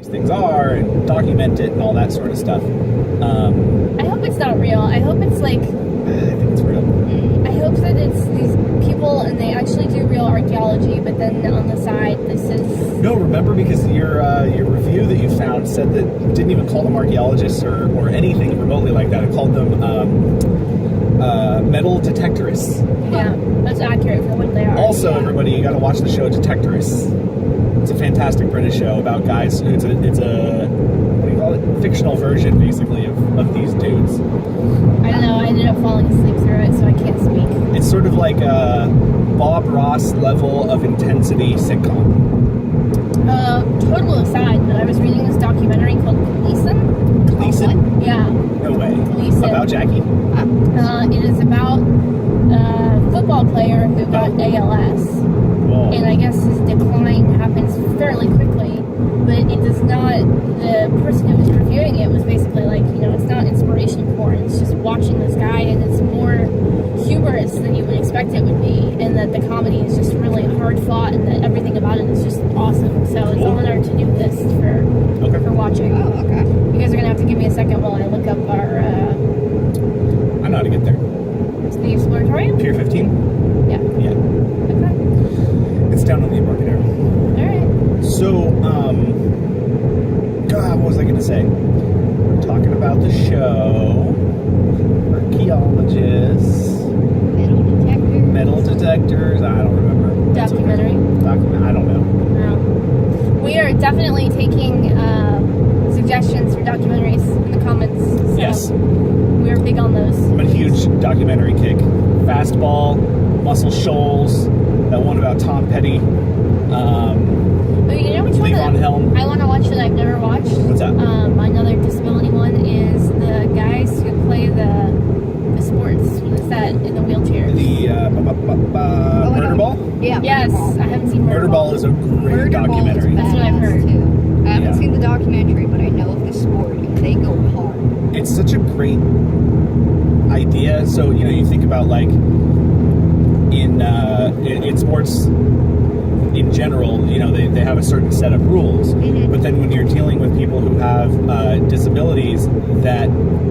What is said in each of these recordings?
these things are and document it and all that sort of stuff. I hope it's not real. I hope it's like... I think it's real. I hope that it's these people and they actually do real archaeology, but then on the side, this is... No, remember, because your review that you found said that it didn't even call them archaeologists or anything remotely like that. It called them metal detectorists. Yeah, that's accurate for what they are. Also, everybody, you got to watch the show Detectorists. It's a fantastic British show about guys. It's a what do you call it? Fictional version, basically, of these dudes. I don't know. I ended up falling asleep through it, so I can't speak. It's sort of like a Bob Ross level of intensity sitcom. Total aside, but I was reading this documentary called Gleason. Gleason? Yeah. No way. Gleason. About Jackie? It is about a football player who got ALS. Whoa. And I guess his decline happens fairly quickly, but it does not, the person who was reviewing it was basically like, it's not inspiration porn, it's just watching this guy, and it's more humorous than you would expect it would be, and that the comedy is just really hard fought, and that everything about it is just awesome. So it's on our to-do list for watching. Oh, okay. You guys are going to have to give me a second while I look up our... I know how to get there. to the Exploratorium? Pier 15? Yeah. Yeah. Okay. It's down on the Embarcadero. Alright. So, God, what was I going to say? We're talking about the show. Archaeologists. Metal detectors. I don't remember. Documentary. I don't know. No. We are definitely taking suggestions for documentaries in the comments. So Yes. we're big on those. I'm a huge documentary kick. Fastball, Muscle Shoals, that one about Tom Petty. But you know which one Levon Helm. I want to watch that I've never watched? What's that? Another disability one is the guys who play the sports. What is that in the wheelchairs? The Murder Ball? Yeah. Yes, I haven't seen Murder Ball is a great documentary. That's what I've heard. Too. I haven't Yeah. seen the documentary, but I know of the sport, and they go hard. It's such a great idea. So, you think about, like, in sports in general, they have a certain set of rules. Mm-hmm. But then when you're dealing with people who have disabilities that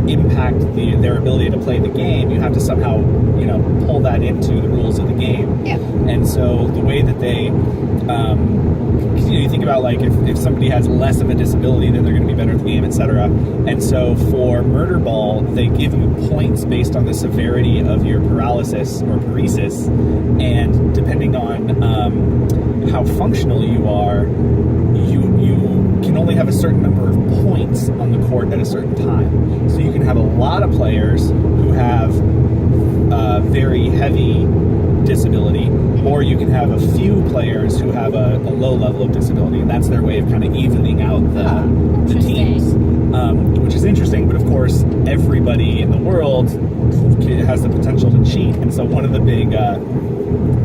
impact their ability to play the game, you have to somehow, pull that into the rules of the game. Yeah. And so the way that they, you think about, like, if somebody has less of a disability, then they're going to be better at the game, etc. And so for Murder Ball, they give you points based on the severity of your paralysis or paresis, and depending on how functional you are, you can only have a certain number of points on the court at a certain time. So you can have a lot of players who have very heavy disability, or you can have a few players who have a low level of disability, and that's their way of kind of evening out the teams, which is interesting. But of course, everybody in the world has the potential to cheat, and so one of the big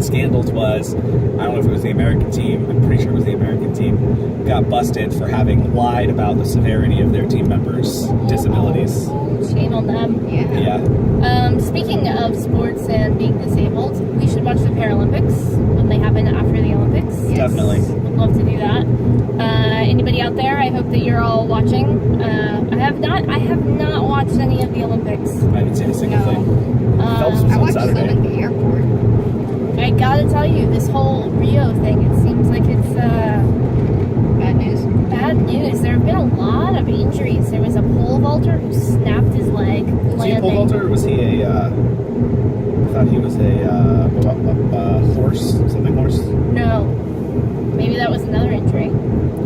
scandals was, I don't know if it was the American team, I'm pretty sure it was the American team, got busted for having lied about the severity of their team members' disabilities. Shame on them. Yeah. Speaking of sports and being disabled, we should watch the Paralympics when they happen after the Olympics. Yes. Definitely. Would love to do that. Anybody out there, I hope that you're all watching. I have not watched any of the Olympics. I haven't seen a single thing. Phelps was I on watched them Saturday. at the airport. I gotta tell you, this whole Rio thing, it seems like it's Bad news. bad news. There have been a lot of injuries. There was a pole vaulter who snapped his leg Was he a landing. pole vaulter, or was he I thought he was a horse, something horse? No. Maybe that was another injury.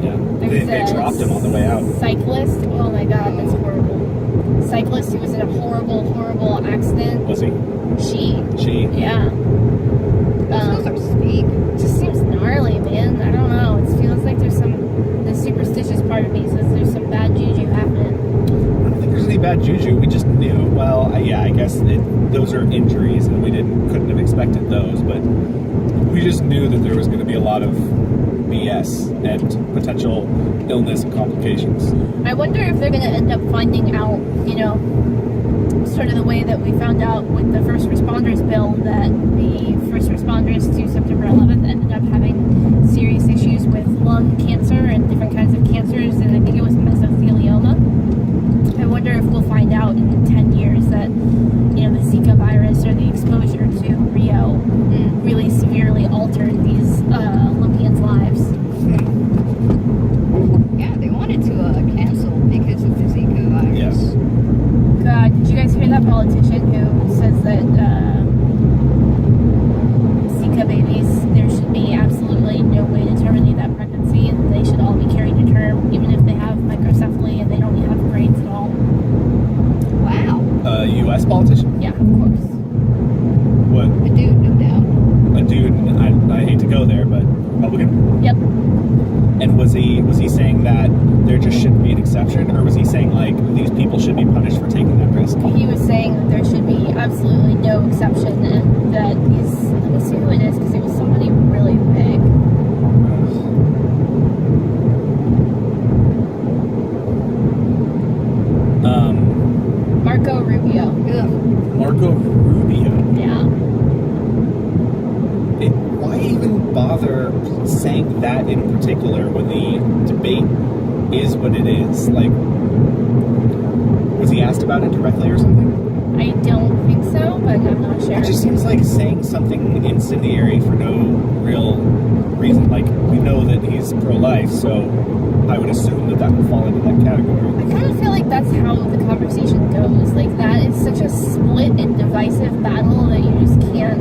Yeah. There They was a dropped him on the way out. Cyclist. Oh my god, that's horrible. Cyclist who was in a horrible, horrible accident. Was he? She. Yeah. Those are speak. Just seems gnarly, man. I don't know. It feels like there's the superstitious part of me says there's some bad juju happening. I don't think there's any bad juju. We just knew. Well, yeah, I guess those are injuries, and we couldn't have expected those. But we just knew that there was going to be a lot of BS and potential illness and complications. I wonder if they're going to end up finding out, sort of the way that we found out with the first responders bill, that the first responders to September 11th ended up having serious issues with lung cancer and different kinds of cancers, and politician who says that Zika babies, there should be absolutely no way to terminate that pregnancy, and they should all be carried to term, even if they have microcephaly and they don't have brains at all. Wow. A U.S. politician? Yeah, of course. What? A dude, no doubt. A dude, I hate to go there, but Republican? Yep. And was he saying that there just shouldn't be an exception, or was he saying like these people should be punished for taking that risk? He was saying that there should be absolutely no exception, and that he's, let me see who it is, because it was somebody really big. Marco Rubio. Ugh. Marco Rubio. Yeah. Why even bother saying that in particular when the debate is what it is? Like, was he asked about it directly or something? I don't think so, but I'm not sure. It just seems like saying something incendiary for no real reason. Like, we know that he's pro-life, so I would assume that would fall into that category. I kind of feel like that's how the conversation goes. Like, that is such a split and divisive battle that you just can't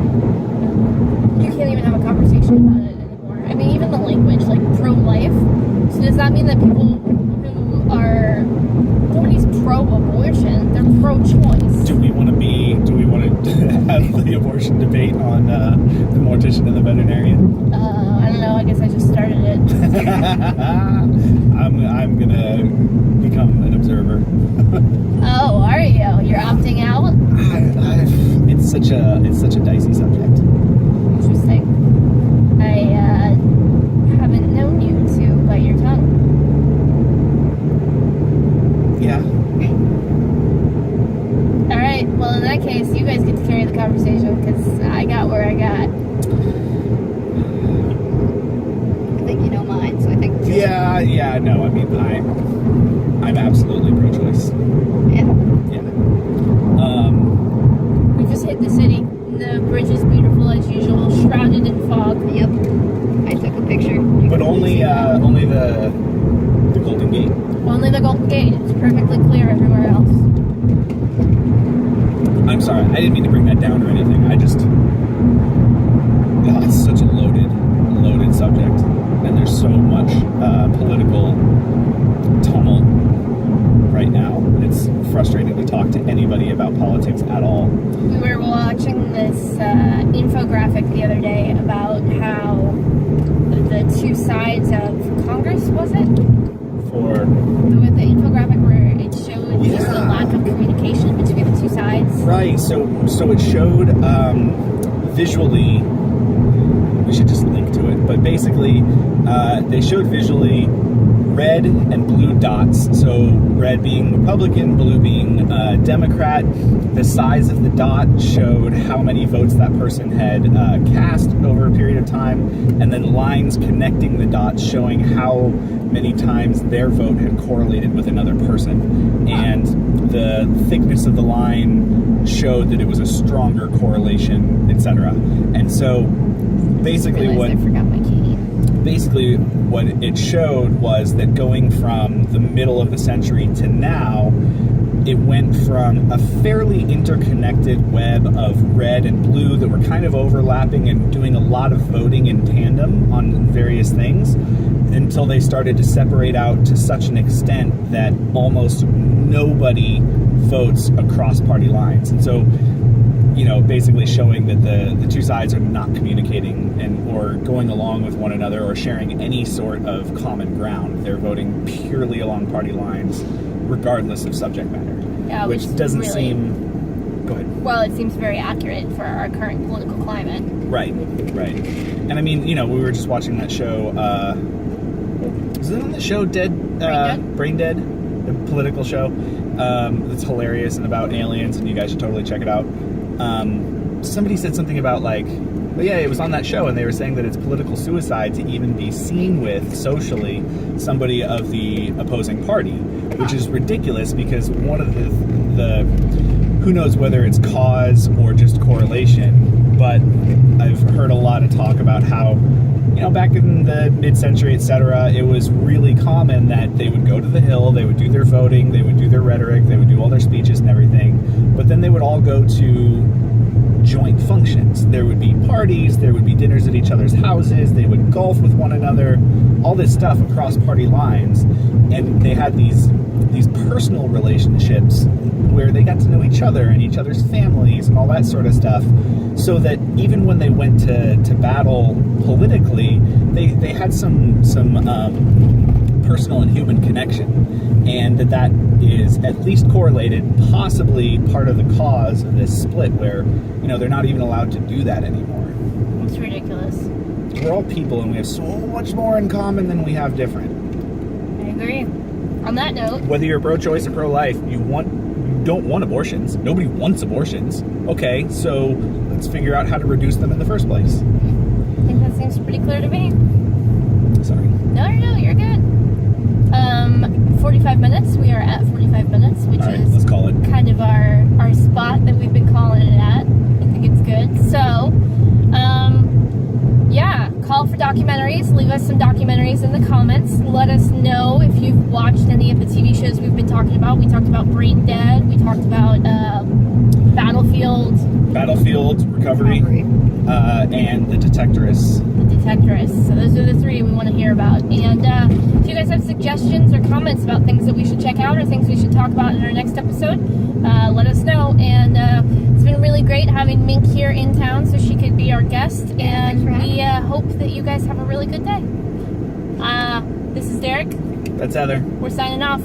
even have a conversation about it anymore. I mean, even the language, like pro-life. So does that mean that people who are, nobody's pro-abortion, they're pro-choice? Do we want to have the abortion debate on the Mortician and the Veterinarian? I don't know. I guess I just started it. I'm gonna become an observer. Oh, are you? You're opting out? It's such a dicey subject. Interesting. I haven't known you to bite your tongue. Yeah. All right. Well, in that case, you guys get to carry the conversation because I got where I got. I think you know mine, so I think. Yeah. No, I mean, I'm absolutely pro-choice. Yeah. Yeah. We just hit the city. The bridge is beautiful as usual, shrouded in fog. Yep. I took a picture. You But can only see that. only the Golden Gate. Only the Golden Gate. It's perfectly clear everywhere else. I'm sorry, I didn't mean to bring that down or anything. It's such a loaded subject, and there's so much political tumult right now. It's frustrating to talk to anybody about politics at all. We were watching this infographic the other day about how the two sides of Congress, was it? For With the infographic where it showed just the Yeah. lack of communication between the two sides. right, so it showed visually. We should just link to it, but basically, they showed visually red and blue dots. So red being Republican, blue being Democrat. The size of the dot showed how many votes that person had cast over a period of time, and then lines connecting the dots showing how many times their vote had correlated with another person. And the thickness of the line showed that it was a stronger correlation, etc. And so basically I forgot my key. basically what it showed was that going from the middle of the century to now, it went from a fairly interconnected web of red and blue that were kind of overlapping and doing a lot of voting in tandem on various things, until they started to separate out to such an extent that almost nobody votes across party lines. And so, you know, basically showing that the two sides are not communicating or going along with one another or sharing any sort of common ground. They're voting purely along party lines, regardless of subject matter. Yeah, which doesn't really seem... Go ahead. Well, it seems very accurate for our current political climate. Right. And I mean, you know, we were just watching that show, is it on the show Brain Dead? The political show. It's hilarious and about aliens, and you guys should totally check it out. Somebody said something about but yeah, it was on that show, and they were saying that it's political suicide to even be seen with socially somebody of the opposing party, which is ridiculous because one of the who knows whether it's cause or just correlation, but I've heard a lot of talk about how, back in the mid-century, etc., it was really common that they would go to the Hill, they would do their voting, they would do their rhetoric, they would do all their speeches and everything, but then they would all go to joint functions. There would be parties, there would be dinners at each other's houses, they would golf with one another, all this stuff across party lines, and they had these personal relationships where they got to know each other and each other's families and all that sort of stuff, so that even when they went to battle politically, they had some personal and human connection, and that is at least correlated, possibly part of the cause of this split, where they're not even allowed to do that anymore. It's ridiculous. We're all people, and we have so much more in common than we have different. I agree. On that note, Whether you're pro-choice or pro-life, you don't want abortions. Nobody wants abortions. Okay, so let's figure out how to reduce them in the first place. I think that seems pretty clear to me. Sorry. No, you're good. 45 minutes. We are at 45 minutes, which All right, is let's call it. kind of our spot that we've been calling it at. I think it's good. So, yeah, call for documentaries. Leave us some documentaries in the comments. Let us know if you've watched any of the TV shows we've been talking about. We talked about Brain Dead. We talked about Battlefield, Recovery, and The Detectorists. The Detectorists. So those are the three we want to hear about. And if you guys have suggestions or comments about things that we should check out or things we should talk about in our next episode, let us know. And it's been really great having Mink here in town so she could be our guest. And we hope that you guys have a really good day. This is Derek. That's Heather. We're signing off.